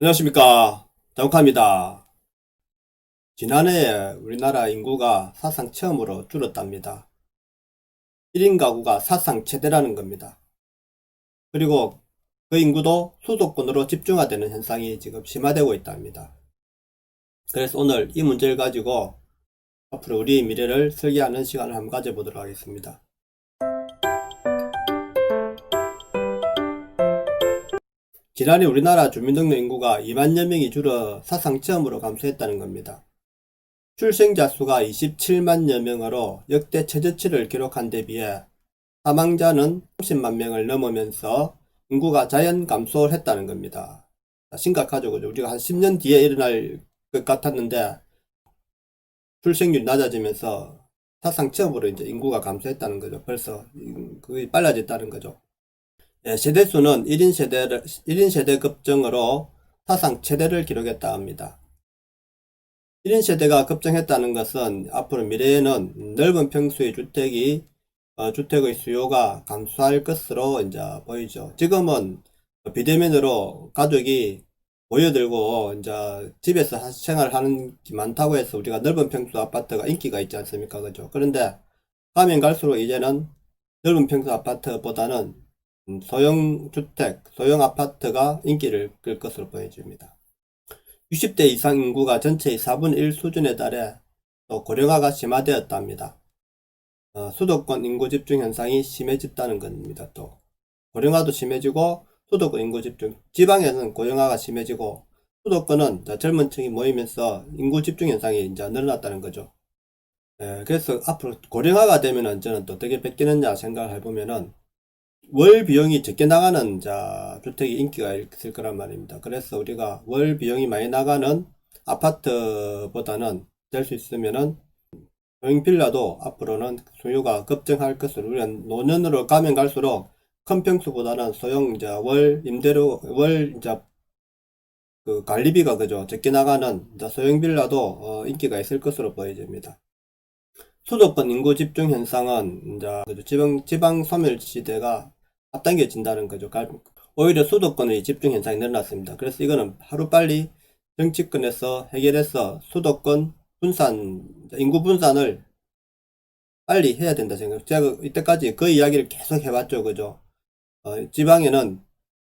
안녕하십니까. 자욱합니다. 지난해에 우리나라 인구가 사상 처음으로 줄었답니다. 1인 가구가 사상 최대라는 겁니다. 그리고 그 인구도 수도권으로 집중화되는 현상이 지금 심화되고 있답니다. 그래서 오늘 이 문제를 가지고 앞으로 우리의 미래를 설계하는 시간을 한번 가져보도록 하겠습니다. 지난해 우리나라 주민등록 인구가 2만여 명이 줄어 사상 처음으로 감소했다는 겁니다. 출생자 수가 27만여 명으로 역대 최저치를 기록한 데 비해 사망자는 30만 명을 넘으면서 인구가 자연 감소를 했다는 겁니다. 심각하죠. 그죠? 우리가 한 10년 뒤에 일어날 것 같았는데 출생률이 낮아지면서 사상 처음으로 이제 인구가 감소했다는 거죠. 벌써 그게 빨라졌다는 거죠. 예, 세대수는 1인 세대 급증으로 사상 최대를 기록했다 합니다. 1인 세대가 급증했다는 것은 앞으로 미래에는 넓은 평수의 주택의 수요가 감소할 것으로 이제 보이죠. 지금은 비대면으로 가족이 모여들고 이제 집에서 생활하는 게 많다고 해서 우리가 넓은 평수 아파트가 인기가 있지 않습니까? 그죠? 그런데 가면 갈수록 이제는 넓은 평수 아파트보다는 소형 주택, 소형 아파트가 인기를 끌 것으로 보여집니다. 60대 이상 인구가 전체의 4분의 1 수준에 달해 또 고령화가 심화되었답니다. 수도권 인구 집중 현상이 심해졌다는 겁니다. 또 고령화도 심해지고 수도권 인구 집중, 지방에는 고령화가 심해지고 수도권은 젊은 층이 모이면서 인구 집중 현상이 이제 늘어났다는 거죠. 그래서 앞으로 고령화가 되면은 저는 또 어떻게 바뀌느냐 생각을 해보면은 월 비용이 적게 나가는 주택이 인기가 있을 거란 말입니다. 그래서 우리가 월 비용이 많이 나가는 아파트보다는 될 수 있으면은 소형 빌라도 앞으로는 수요가 급증할 것으로 우리는 노년으로 가면 갈수록 큰 평수보다는 소형 월 임대료 그 관리비가 그죠 적게 나가는 소형 빌라도 인기가 있을 것으로 보여집니다. 수도권 인구 집중 현상은 지방 소멸 시대가 앞당겨진다는 거죠. 오히려 수도권의 집중 현상이 늘어났습니다. 그래서 이거는 하루빨리 정치권에서 해결해서 수도권 인구 분산을 빨리 해야 된다 생각. 제가 이때까지 그 이야기를 계속 해왔죠. 그죠? 지방에는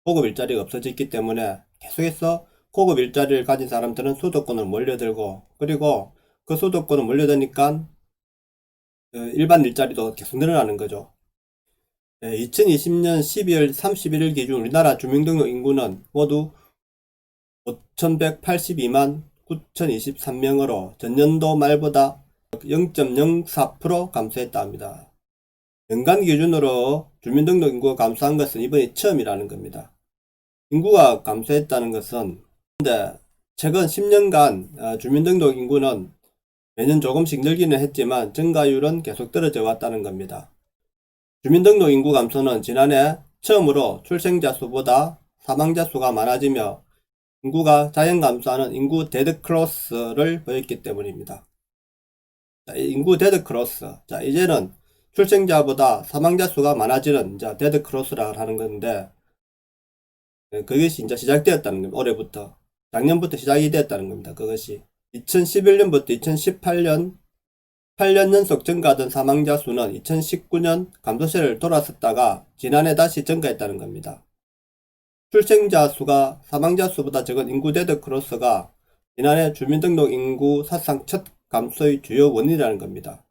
고급 일자리가 없어졌기 때문에 계속해서 고급 일자리를 가진 사람들은 수도권을 몰려들고, 그리고 그 수도권을 몰려드니까 일반 일자리도 계속 늘어나는 거죠. 2020년 12월 31일 기준 우리나라 주민등록 인구는 모두 5,182만 9,023명으로 전년도 말보다 0.04% 감소했다 합니다. 연간 기준으로 주민등록 인구가 감소한 것은 이번이 처음이라는 겁니다. 인구가 감소했다는 것은 근데 최근 10년간 주민등록 인구는 매년 조금씩 늘기는 했지만 증가율은 계속 떨어져 왔다는 겁니다. 주민등록 인구 감소는 지난해 처음으로 출생자 수보다 사망자 수가 많아지며 인구가 자연 감소하는 인구 데드크로스를 보였기 때문입니다. 인구 데드크로스. 이제는 출생자보다 사망자 수가 많아지는 데드크로스라 하는 건데 그것이 이제 시작되었다는 겁니다. 올해부터. 작년부터 시작이 되었다는 겁니다. 그것이 2011년부터 2018년 8년 연속 증가하던 사망자 수는 2019년 감소세를 돌았었다가 지난해 다시 증가했다는 겁니다. 출생자 수가 사망자 수보다 적은 인구 데드크로스가 지난해 주민등록 인구 사상 첫 감소의 주요 원인이라는 겁니다.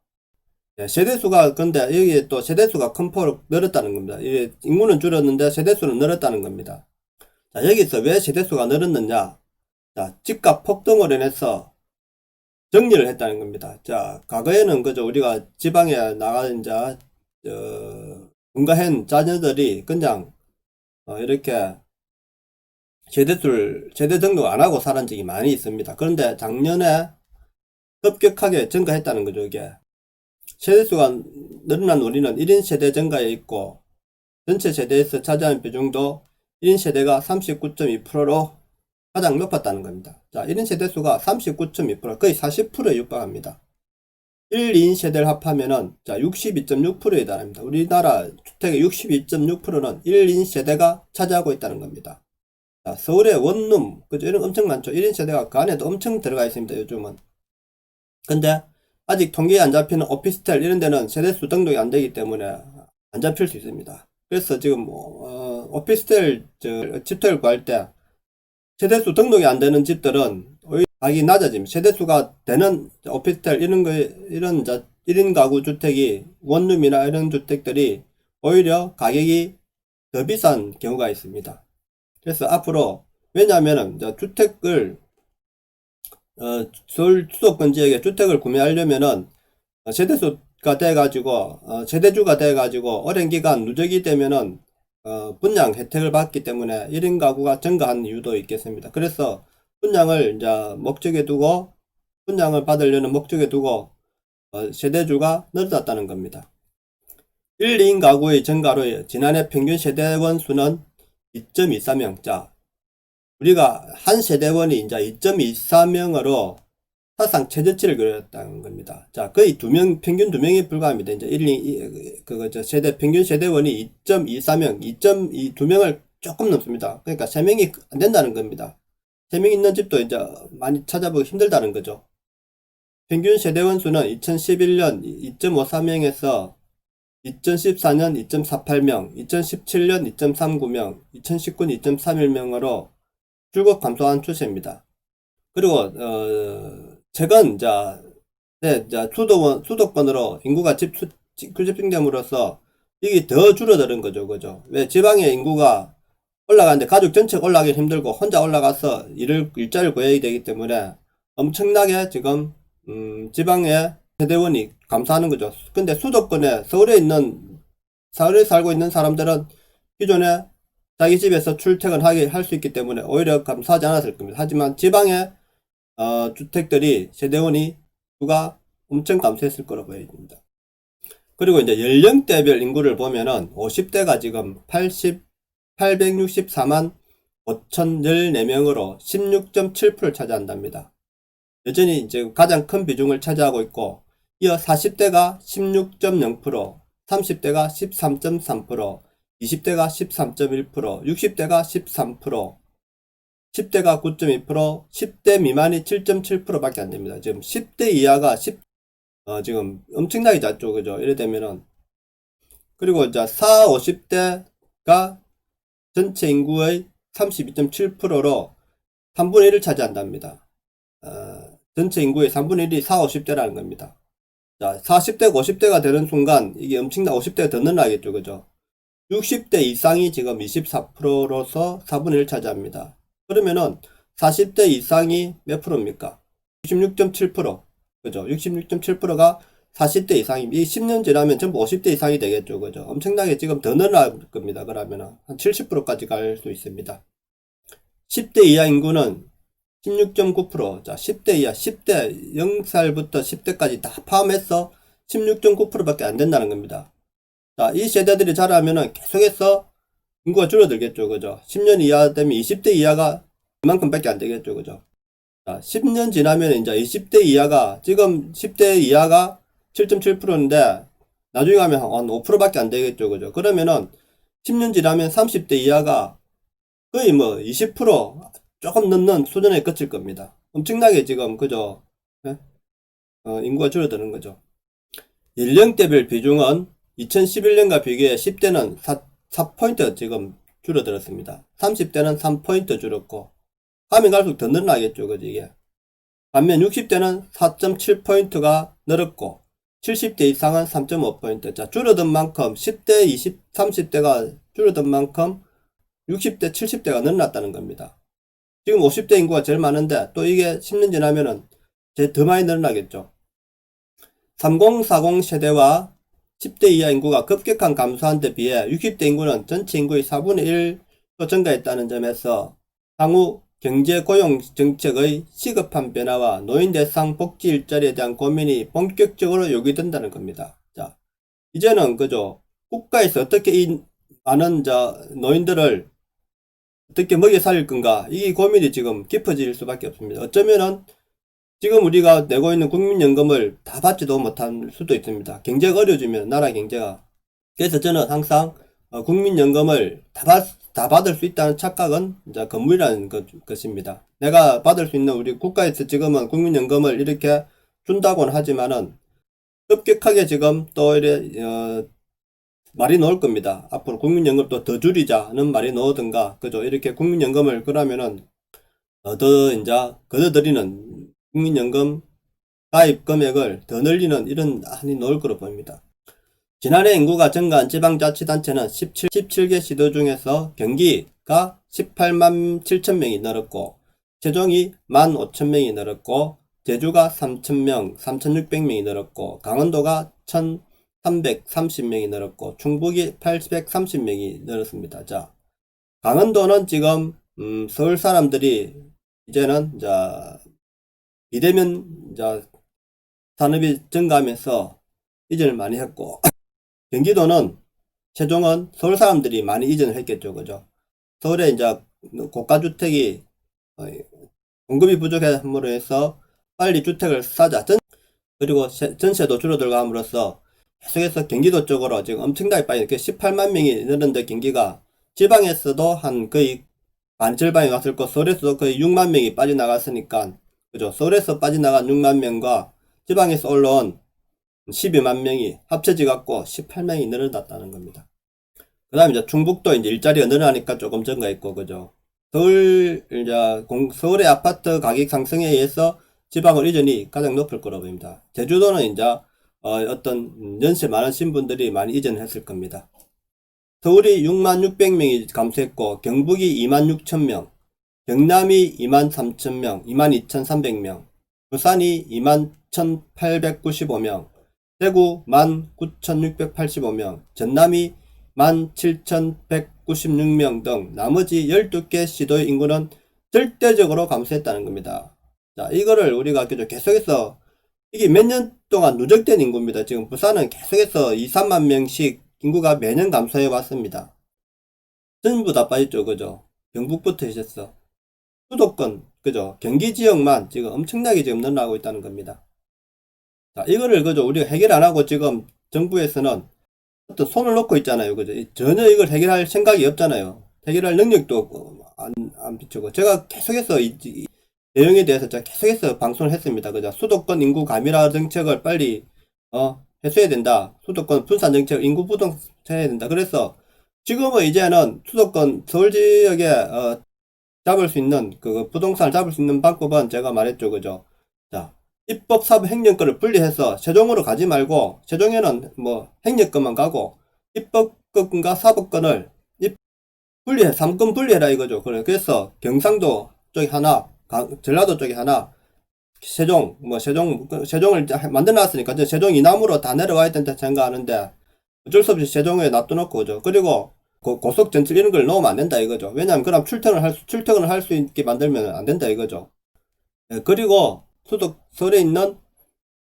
세대수가 근데 여기에 또 세대수가 큰 폭으로 늘었다는 겁니다. 인구는 줄었는데 세대수는 늘었다는 겁니다. 여기서 왜 세대수가 늘었느냐? 집값 폭등으로 인해서 정리를 했다는 겁니다. 과거에는 그저 우리가 지방에 나가는 분가한 자녀들이 그냥 이렇게 세대 등록 안 하고 살은 적이 많이 있습니다. 그런데 작년에 급격하게 증가했다는 거죠, 이게. 세대수가 늘어난 원인은 1인 세대 증가에 있고, 전체 세대에서 차지하는 비중도 1인 세대가 39.2%로 가장 높았다는 겁니다. 1인 세대수가 39.2%, 거의 40%에 육박합니다. 1, 2인 세대를 합하면은 62.6%에 달합니다. 우리나라 주택의 62.6%는 1, 2인 세대가 차지하고 있다는 겁니다. 자, 서울의 원룸, 그죠? 이런 엄청 많죠. 1인 세대가 그 안에도 엄청 들어가 있습니다, 요즘은. 근데 아직 통계에 안 잡히는 오피스텔 이런 데는 세대수 등록이 안 되기 때문에 안 잡힐 수 있습니다. 그래서 지금 오피스텔 집터를 구할 때 세대수 등록이 안 되는 집들은 오히려 가격이 낮아집니다. 세대수가 되는 오피스텔 이런 거 이런 1인 가구 주택이 원룸이나 이런 주택들이 오히려 가격이 더 비싼 경우가 있습니다. 그래서 앞으로 왜냐하면은 주택을 서울 수도권 지역에 주택을 구매하려면은 세대수가 돼가지고 세대주가 돼가지고 오랜 기간 누적이 되면은 분양 혜택을 받기 때문에 1인 가구가 증가한 이유도 있겠습니다. 그래서 분양을 이제 목적에 두고 분양을 받으려는 목적에 두고 세대주가 늘어났다는 겁니다. 1, 2인 가구의 증가로 지난해 평균 세대원 수는 2.24명. 자, 우리가 한 세대원이 이제 2.24명으로 사상 최저치를 그렸다는 겁니다. 자, 거의 평균 2명에 불과합니다. 이제 1, 2, 평균 세대원이 2.24명, 2.2명을 조금 넘습니다. 그러니까 3명이 안 된다는 겁니다. 3명 있는 집도 이제 많이 찾아보기 힘들다는 거죠. 평균 세대원 수는 2011년 2.54명에서 2014년 2.48명, 2017년 2.39명, 2019년 2.31명으로 줄곧 감소한 추세입니다. 그리고 최근 이제 수도권으로 인구가 집중됨으로써 이게 더 줄어드는 거죠, 그죠? 왜 지방의 인구가 올라가는데 가족 전체가 올라가기 힘들고 혼자 올라가서 일자리를 구해야 되기 때문에 엄청나게 지금 지방의 세대원이 감소하는 거죠. 근데 수도권에 서울에 살고 있는 사람들은 기존에 자기 집에서 출퇴근하게 할 수 있기 때문에 오히려 감소하지 않았을 겁니다. 하지만 지방의 주택들이 세대원이 수가 엄청 감소했을 거라고 보여야 됩니다. 그리고 이제 연령대별 인구를 보면은 50대가 지금 864만 5,014명으로 16.7%를 차지한답니다. 여전히 이제 가장 큰 비중을 차지하고 있고, 이어 40대가 16.0%, 30대가 13.3%, 20대가 13.1%, 60대가 13%, 10대가 9.2%, 10대 미만이 7.7% 밖에 안 됩니다. 지금 10대 이하가 지금 엄청나게 작죠. 그죠? 이래 되면은. 그리고 이제 50대가 전체 인구의 32.7%로 3분의 1을 차지한답니다. 전체 인구의 3분의 1이 50대라는 겁니다. 자, 40대가 50대가 되는 순간 이게 엄청나 50대가 더 늘어나겠죠. 그죠? 60대 이상이 지금 24%로서 4분의 1 차지합니다. 그러면은 40대 이상이 몇 프로입니까? 66.7%. 그죠? 66.7%가 40대 이상이 10년 지나면 전부 50대 이상이 되겠죠. 그죠? 엄청나게 지금 더 늘어날 겁니다. 그러면은 한 70%까지 갈 수 있습니다. 10대 이하 인구는 16.9%. 자, 10대 이하, 10대 0살부터 10대까지 다 포함해서 16.9%밖에 안 된다는 겁니다. 자, 이 세대들이 자라면은 계속해서 인구가 줄어들겠죠. 그죠? 10년 이하 되면 20대 이하가 그만큼밖에 안 되겠죠. 그죠? 자, 10년 지나면 이제 20대 이하가, 지금 10대 이하가 7.7%인데, 나중에 가면 한 5%밖에 안 되겠죠. 그죠? 그러면은 10년 지나면 30대 이하가 거의 뭐 20% 조금 넘는 수준에 그칠 겁니다. 엄청나게 지금, 그죠? 예? 인구가 줄어드는 거죠. 연령대별 비중은 2011년과 비교해 10대는 4포인트 지금 줄어들었습니다. 30대는 3포인트 줄었고, 가면 갈수록 더 늘어나겠죠, 그지, 이게. 반면 60대는 4.7포인트가 늘었고, 70대 이상은 3.5포인트. 자, 줄어든 만큼, 10대, 20, 30대가 줄어든 만큼, 60대, 70대가 늘어났다는 겁니다. 지금 50대 인구가 제일 많은데, 또 이게 10년 지나면은, 더 많이 늘어나겠죠. 3040 세대와 10대 이하 인구가 급격한 감소한 데 비해 60대 인구는 전체 인구의 4분의 1로 증가했다는 점에서 향후 경제 고용 정책의 시급한 변화와 노인 대상 복지 일자리에 대한 고민이 본격적으로 요구된다는 겁니다. 자, 이제는 그죠? 국가에서 어떻게 이 많은 노인들을 어떻게 먹여 살릴 건가? 이 고민이 지금 깊어질 수밖에 없습니다. 어쩌면은 지금 우리가 내고 있는 국민연금을 다 받지도 못할 수도 있습니다. 경제가 어려워지면 나라 경제가. 그래서 저는 항상 국민연금을 다 받을 수 있다는 착각은 이제 건물이라는 것입니다. 내가 받을 수 있는 우리 국가에서 지금은 국민연금을 이렇게 준다고는 하지만은 급격하게 지금 또 이래 말이 나올 겁니다. 앞으로 국민연금 또 더 줄이자는 말이 나오든가 그죠? 이렇게 국민연금을 그러면은 더 이제 걷어들이는 국민연금 가입 금액을 더 늘리는 이런 안이 나올 거로 보입니다. 지난해 인구가 증가한 지방자치단체는 17개 시도 중에서 경기가 18만 7천 명이 늘었고 세종이 1만 5천 명이 늘었고 제주가 3,000명, 3,600명이 늘었고 강원도가 1,330명이 늘었고 충북이 830명이 늘었습니다. 자, 강원도는 지금 서울 사람들이 이제는 비대면 산업이 증가하면서 이전을 많이 했고 경기도는 세종은 서울 사람들이 많이 이전을 했겠죠. 그죠? 서울에 이제 고가주택이 공급이 부족함으로 해서 빨리 주택을 사자. 그리고 전세도 줄어들고 함으로써 계속해서 경기도 쪽으로 지금 엄청나게 빠진 18만 명이 늘었는데 경기가 지방에서도 한 거의 반절반이 왔을 거 서울에서도 거의 6만 명이 빠져나갔으니까 그죠? 서울에서 빠져나간 6만 명과 지방에서 올라온 12만 명이 합쳐져 갖고 18명이 늘어났다는 겁니다. 그 다음에 이제 충북도 이제 일자리가 늘어나니까 조금 증가했고, 그죠? 서울의 아파트 가격 상승에 의해서 지방을 이전이 가장 높을 거로 보입니다. 제주도는 이제, 어떤 연세 많으신 분들이 많이 이전을 했을 겁니다. 서울이 6만 600명이 감소했고, 경북이 2만 6천 명, 경남이 2만 3천 명, 2만 2,300명, 부산이 2만 1,895명, 대구 19,685명, 전남이 17,196명 등 나머지 12개 시도의 인구는 절대적으로 감소했다는 겁니다. 자, 이거를 우리가 계속해서 이게 몇 년 동안 누적된 인구입니다. 지금 부산은 계속해서 2, 3만 명씩 인구가 매년 감소해 왔습니다. 전부 다 빠졌죠. 그죠? 경북부터 있었어. 수도권, 그죠? 경기 지역만 지금 엄청나게 지금 늘어나고 있다는 겁니다. 자, 이거를 그죠? 우리가 해결 안 하고 지금 정부에서는 어떤 손을 놓고 있잖아요. 그죠? 전혀 이걸 해결할 생각이 없잖아요. 해결할 능력도 안 비추고. 제가 계속해서 이 내용에 대해서 제가 계속해서 방송을 했습니다. 그죠? 수도권 인구 가밀화 정책을 빨리, 해소해야 된다. 수도권 분산 정책, 인구 부동 해야 된다. 그래서 지금은 이제는 수도권 서울 지역에, 잡을 수 있는, 부동산을 잡을 수 있는 방법은 제가 말했죠. 그죠? 자, 입법, 사법, 행정권을 분리해서 세종으로 가지 말고 세종에는 뭐 행정권만 가고 입법권과 사법권을 분리해 3권 분리해라 이거죠. 그래서 경상도 쪽이 하나, 전라도 쪽이 하나, 세종을 만들어 놨으니까 세종 이남으로 다 내려와야 된다 생각하는데 어쩔 수 없이 세종에 놔둬놓고 그죠. 그리고 고속 전철 이런 걸 넣으면 안 된다 이거죠. 왜냐하면 그럼 출퇴근을 할 수 있게 만들면 안 된다 이거죠. 네, 그리고 서울에 있는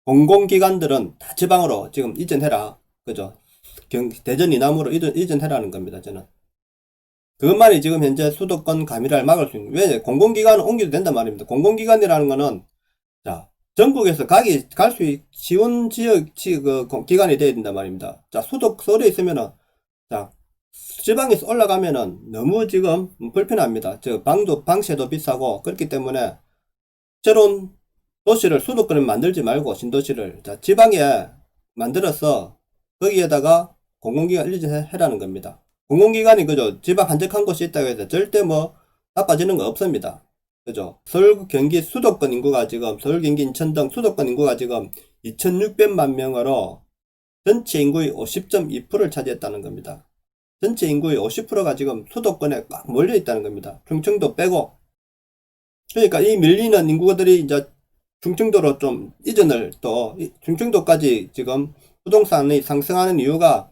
공공기관들은 다 지방으로 지금 이전해라. 그죠? 대전 이남으로 이전해라는 겁니다, 저는. 그것만이 지금 현재 수도권 가밀화를 막을 수 있는, 왜? 공공기관은 옮겨도 된단 말입니다. 공공기관이라는 거는, 자, 전국에서 갈 수 쉬운 기관이 돼야 된단 말입니다. 자, 서울에 있으면은, 자, 지방에서 올라가면은 너무 지금 불편합니다. 방세도 비싸고, 그렇기 때문에, 새로운 도시를 수도권에 만들지 말고 신도시를 지방에 만들어서 거기에다가 공공기관 일전해라는 겁니다. 공공기관이 그죠? 지방 한적한 곳이 있다고 해서 절대 뭐 나빠지는 거 없습니다. 그죠? 서울 경기 수도권 인구가 지금 서울 경기 인천 등 수도권 인구가 지금 2,600만 명으로 전체 인구의 50.2%를 차지했다는 겁니다. 전체 인구의 50%가 지금 수도권에 꽉 몰려 있다는 겁니다. 충청도 빼고. 그러니까 이 밀리는 인구들이 이제 충청도로 좀 이전을 또 충청도까지 지금 부동산이 상승하는 이유가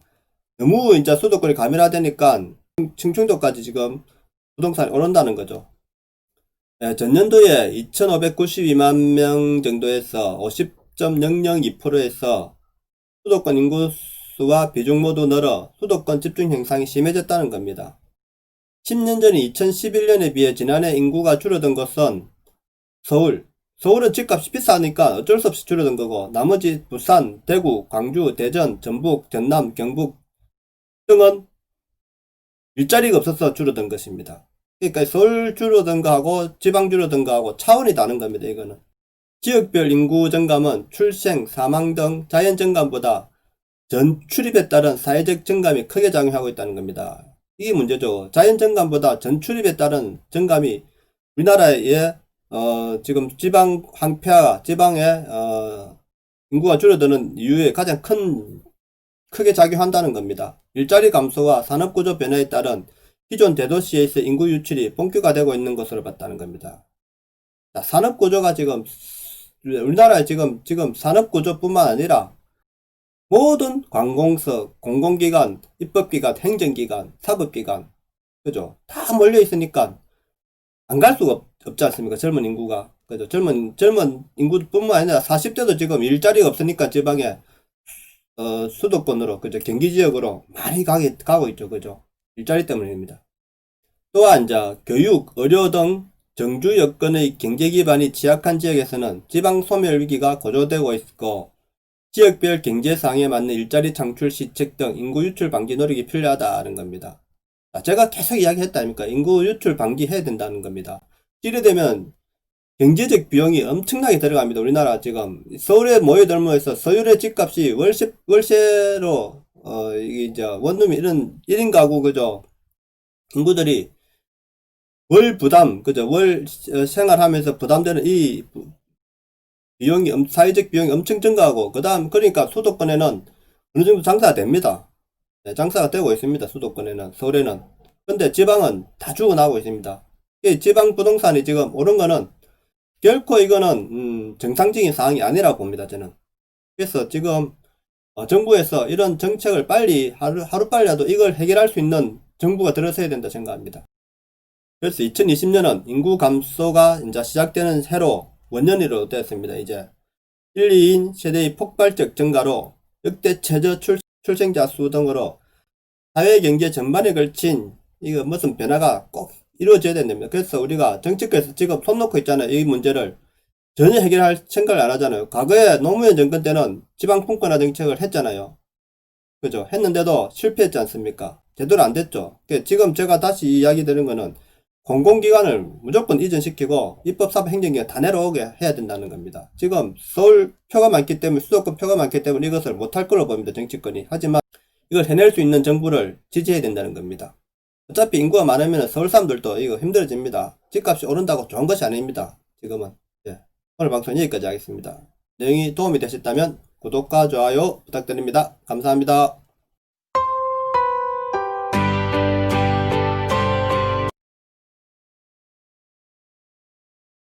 너무 이제 수도권이 가밀화되니까 충청도까지 지금 부동산이 오른다는 거죠. 네, 전년도에 2,592만 명 정도에서 50.002%에서 수도권 인구수와 비중 모두 늘어 수도권 집중 현상이 심해졌다는 겁니다. 10년 전인 2011년에 비해 지난해 인구가 줄어든 것은 서울은 집값이 비싸니까 어쩔 수 없이 줄어든 거고 나머지 부산, 대구, 광주, 대전, 전북, 전남, 경북 등은 일자리가 없어서 줄어든 것입니다. 그러니까 서울 줄어든 거하고 지방 줄어든 거하고 차원이 다른 겁니다. 이거는. 지역별 인구 증감은 출생, 사망 등 자연 증감보다 전 출입에 따른 사회적 증감이 크게 작용하고 있다는 겁니다. 이게 문제죠. 자연 증감보다 전 출입에 따른 증감이 우리나라의 지금 지방 황폐화, 지방의 인구가 줄어드는 이유에 가장 크게 작용한다는 겁니다. 일자리 감소와 산업구조 변화에 따른 기존 대도시에서 인구 유출이 본격화되고 있는 것으로 봤다는 겁니다. 자, 산업구조가 우리나라에 지금 산업구조뿐만 아니라 모든 관공서, 공공기관, 입법기관, 행정기관, 사법기관, 그죠? 다 몰려 있으니까 안 갈 수가 없지 않습니까? 젊은 인구가. 그죠? 젊은 인구뿐만 아니라 40대도 지금 일자리가 없으니까 지방에 수도권으로, 그죠? 경기 지역으로 많이 가고 있죠. 그죠? 일자리 때문입니다. 또한 이제 교육, 의료 등 정주 여건의 경제 기반이 취약한 지역에서는 지방 소멸 위기가 고조되고 있고, 지역별 경제상에 맞는 일자리 창출 시책 등 인구 유출 방지 노력이 필요하다는 겁니다. 제가 계속 이야기했다 아닙니까? 인구 유출 방지해야 된다는 겁니다. 이래 되면 경제적 비용이 엄청나게 들어갑니다. 우리나라 지금 서울에 모여들면서 서울의 집값이 월세로 이게 이제 원룸이 이런 1인 가구 그죠? 인구들이 월 부담 그죠? 월 생활하면서 부담되는 이 비용이 사회적 비용이 엄청 증가하고 그러니까 수도권에는 어느 정도 장사가 됩니다. 네, 장사가 되고 있습니다. 수도권에는 서울에는. 근데 지방은 다 죽어나고 있습니다. 이 지방 부동산이 지금 오른 거는 결코 이거는 정상적인 상황이 아니라고 봅니다. 저는. 그래서 지금 정부에서 이런 정책을 빨리 하루빨리라도 이걸 해결할 수 있는 정부가 들어서야 된다 생각합니다. 그래서 2020년은 인구 감소가 이제 시작되는 해로 원년으로 되었습니다. 이제 1, 2인 세대의 폭발적 증가로 역대 최저 출생자 수 등으로 사회 경제 전반에 걸친 이거 무슨 변화가 꼭 이루어져야 된답니다. 그래서 우리가 정치권에서 지금 손 놓고 있잖아요. 이 문제를 전혀 해결할 생각을 안 하잖아요. 과거에 노무현 정권 때는 지방 분권화 정책을 했잖아요. 그죠? 했는데도 실패했지 않습니까? 제대로 안 됐죠. 지금 제가 다시 이야기 드리는 거는 공공기관을 무조건 이전시키고 입법사법 행정기관 다 내려오게 해야 된다는 겁니다. 지금 서울 표가 많기 때문에 수도권 표가 많기 때문에 이것을 못할 거로 봅니다. 정치권이. 하지만 이걸 해낼 수 있는 정부를 지지해야 된다는 겁니다. 어차피 인구가 많으면 서울 사람들도 이거 힘들어집니다. 집값이 오른다고 좋은 것이 아닙니다. 지금은. 예. 오늘 방송 여기까지 하겠습니다. 내용이 도움이 되셨다면 구독과 좋아요 부탁드립니다. 감사합니다.